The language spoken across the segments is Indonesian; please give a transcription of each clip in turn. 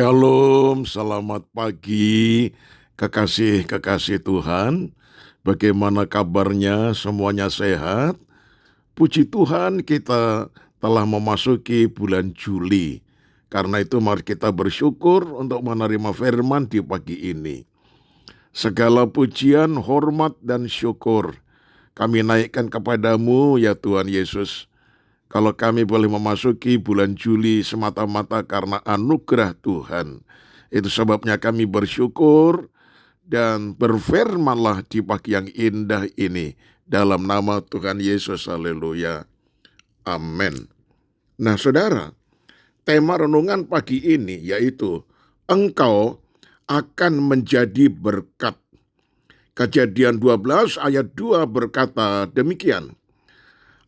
Shalom, selamat pagi, kekasih-kekasih Tuhan. Bagaimana kabarnya? Semuanya sehat? Puji Tuhan, kita telah memasuki bulan Juli. Karena itu mari kita bersyukur untuk menerima firman di pagi ini. Segala pujian, hormat, dan syukur kami naikkan kepadamu ya Tuhan Yesus. Kalau kami boleh memasuki bulan Juli semata-mata karena anugerah Tuhan. Itu sebabnya kami bersyukur dan berfirmanlah di pagi yang indah ini. Dalam nama Tuhan Yesus, haleluya. Amin. Nah saudara, tema renungan pagi ini yaitu engkau akan menjadi berkat. Kejadian 12 ayat 2 berkata demikian.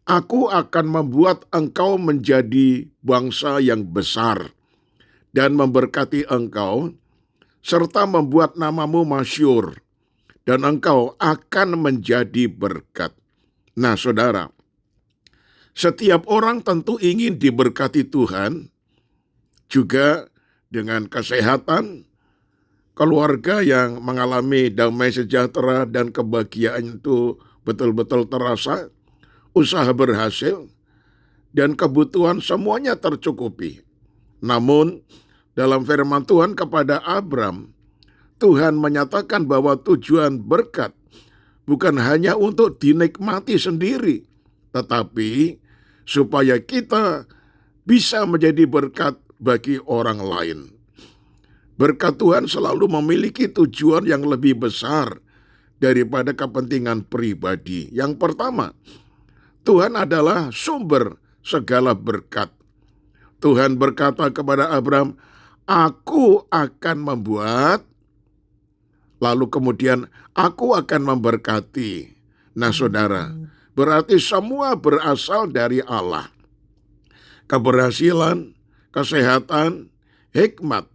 Aku akan membuat engkau menjadi bangsa yang besar dan memberkati engkau, serta membuat namamu masyhur, dan engkau akan menjadi berkat. Nah saudara, setiap orang tentu ingin diberkati Tuhan, juga dengan kesehatan, keluarga yang mengalami damai sejahtera dan kebahagiaan itu betul-betul terasa, usaha berhasil, dan kebutuhan semuanya tercukupi. Namun, dalam firman Tuhan kepada Abram, Tuhan menyatakan bahwa tujuan berkat bukan hanya untuk dinikmati sendiri, tetapi supaya kita bisa menjadi berkat bagi orang lain. Berkat Tuhan selalu memiliki tujuan yang lebih besar daripada kepentingan pribadi. Yang pertama, Tuhan adalah sumber segala berkat. Tuhan berkata kepada Abram, aku akan membuat, lalu kemudian aku akan memberkati. Nah saudara, berarti semua berasal dari Allah. Keberhasilan, kesehatan, hikmat,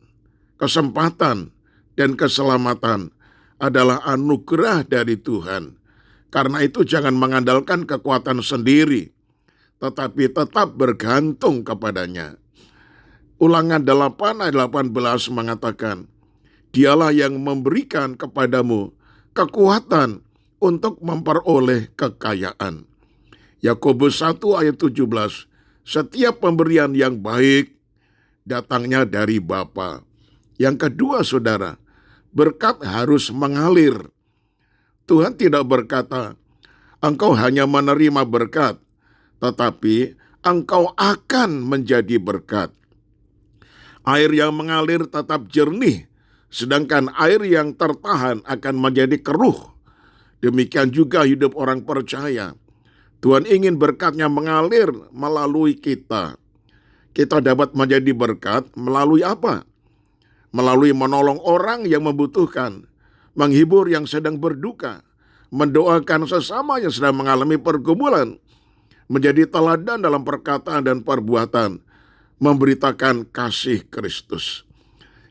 kesempatan, dan keselamatan adalah anugerah dari Tuhan. Karena itu jangan mengandalkan kekuatan sendiri, tetapi tetap bergantung kepadanya. Ulangan 8 ayat 18 mengatakan, Dialah yang memberikan kepadamu kekuatan untuk memperoleh kekayaan. Yakobus 1 ayat 17, setiap pemberian yang baik datangnya dari Bapa. Yang kedua saudara, berkat harus mengalir. Tuhan tidak berkata, engkau hanya menerima berkat, tetapi engkau akan menjadi berkat. Air yang mengalir tetap jernih, sedangkan air yang tertahan akan menjadi keruh. Demikian juga hidup orang percaya. Tuhan ingin berkatnya mengalir melalui kita. Kita dapat menjadi berkat melalui apa? Melalui menolong orang yang membutuhkan, menghibur yang sedang berduka, mendoakan sesama yang sedang mengalami pergumulan, menjadi teladan dalam perkataan dan perbuatan, memberitakan kasih Kristus.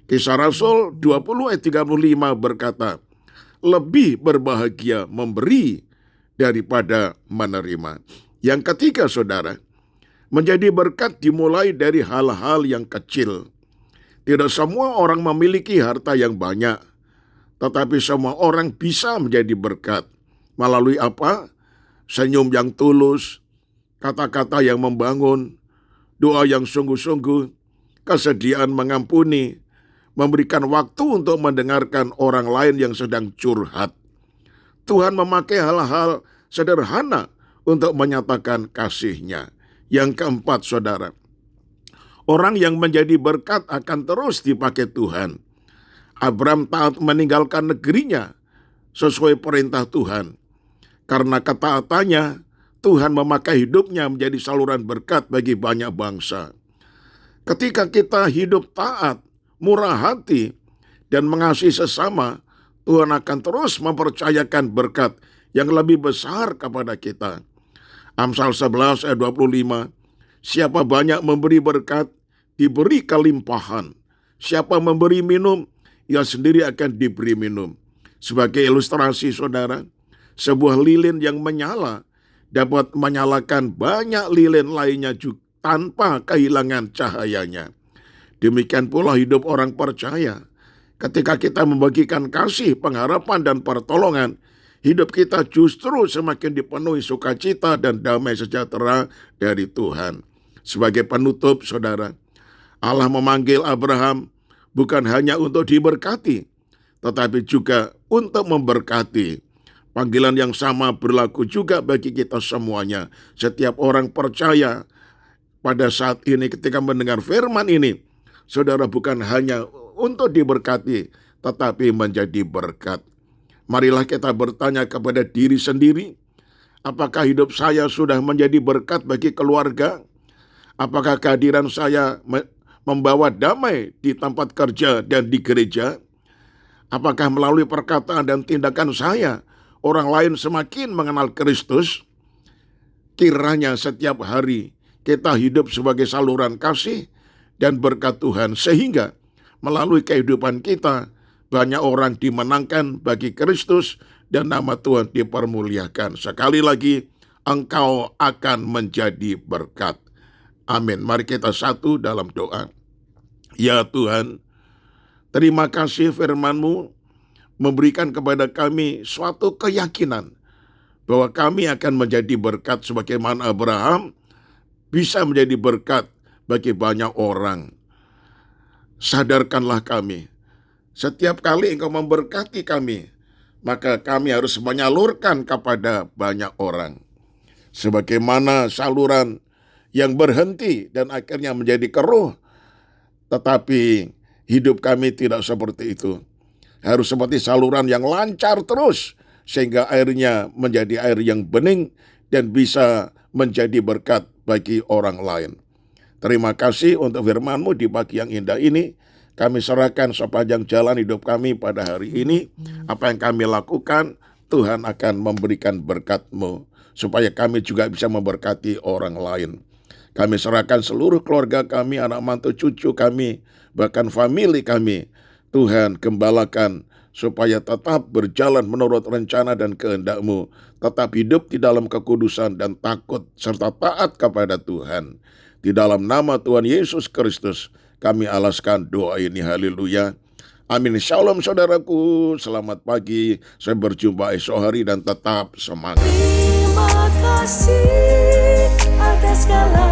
Kisah Rasul 20 ayat 35 berkata, lebih berbahagia memberi daripada menerima. Yang ketiga saudara, menjadi berkat dimulai dari hal-hal yang kecil. Tidak semua orang memiliki harta yang banyak, tetapi semua orang bisa menjadi berkat. Melalui apa? Senyum yang tulus, kata-kata yang membangun, doa yang sungguh-sungguh, kesediaan mengampuni, memberikan waktu untuk mendengarkan orang lain yang sedang curhat. Tuhan memakai hal-hal sederhana untuk menyatakan kasih-Nya. Yang keempat saudara, orang yang menjadi berkat akan terus dipakai Tuhan. Abram taat meninggalkan negerinya sesuai perintah Tuhan. Karena ketaatannya, Tuhan memakai hidupnya menjadi saluran berkat bagi banyak bangsa. Ketika kita hidup taat, murah hati, dan mengasihi sesama, Tuhan akan terus mempercayakan berkat yang lebih besar kepada kita. Amsal 11 ayat 25, siapa banyak memberi berkat, diberi kelimpahan. Siapa memberi minum, ia sendiri akan diberi minum. Sebagai ilustrasi saudara, sebuah lilin yang menyala dapat menyalakan banyak lilin lainnya juga tanpa kehilangan cahayanya. Demikian pula hidup orang percaya. Ketika kita membagikan kasih, pengharapan, dan pertolongan, hidup kita justru semakin dipenuhi sukacita dan damai sejahtera dari Tuhan. Sebagai penutup, saudara, Allah memanggil Abraham bukan hanya untuk diberkati, tetapi juga untuk memberkati. Panggilan yang sama berlaku juga bagi kita semuanya. Setiap orang percaya pada saat ini ketika mendengar firman ini, saudara, bukan hanya untuk diberkati, tetapi menjadi berkat. Marilah kita bertanya kepada diri sendiri, apakah hidup saya sudah menjadi berkat bagi keluarga? Apakah kehadiran saya membawa damai di tempat kerja dan di gereja? Apakah melalui perkataan dan tindakan saya, orang lain semakin mengenal Kristus? Kiranya setiap hari kita hidup sebagai saluran kasih dan berkat Tuhan, sehingga melalui kehidupan kita banyak orang dimenangkan bagi Kristus dan nama Tuhan dipermuliakan. Sekali lagi, engkau akan menjadi berkat. Amin. Mari kita satu dalam doa. Ya Tuhan, terima kasih firman-Mu memberikan kepada kami suatu keyakinan bahwa kami akan menjadi berkat sebagaimana Abraham bisa menjadi berkat bagi banyak orang. Sadarkanlah kami, setiap kali Engkau memberkati kami, maka kami harus menyalurkan kepada banyak orang. Sebagaimana saluran yang berhenti dan akhirnya menjadi keruh, tetapi hidup kami tidak seperti itu. Harus seperti saluran yang lancar terus, sehingga airnya menjadi air yang bening dan bisa menjadi berkat bagi orang lain. Terima kasih untuk firman-Mu di pagi yang indah ini. Kami serahkan sepanjang jalan hidup kami pada hari ini. Apa yang kami lakukan, Tuhan akan memberikan berkat-Mu, supaya kami juga bisa memberkati orang lain. Kami serahkan seluruh keluarga kami, anak mantu cucu kami, bahkan famili kami. Tuhan, gembalakan supaya tetap berjalan menurut rencana dan kehendak-Mu, tetap hidup di dalam kekudusan dan takut serta taat kepada Tuhan. Di dalam nama Tuhan Yesus Kristus, kami alaskan doa ini. Haleluya. Amin. Shalom saudaraku, selamat pagi. Saya berjumpa esok hari dan tetap semangat. Terima kasih atas segala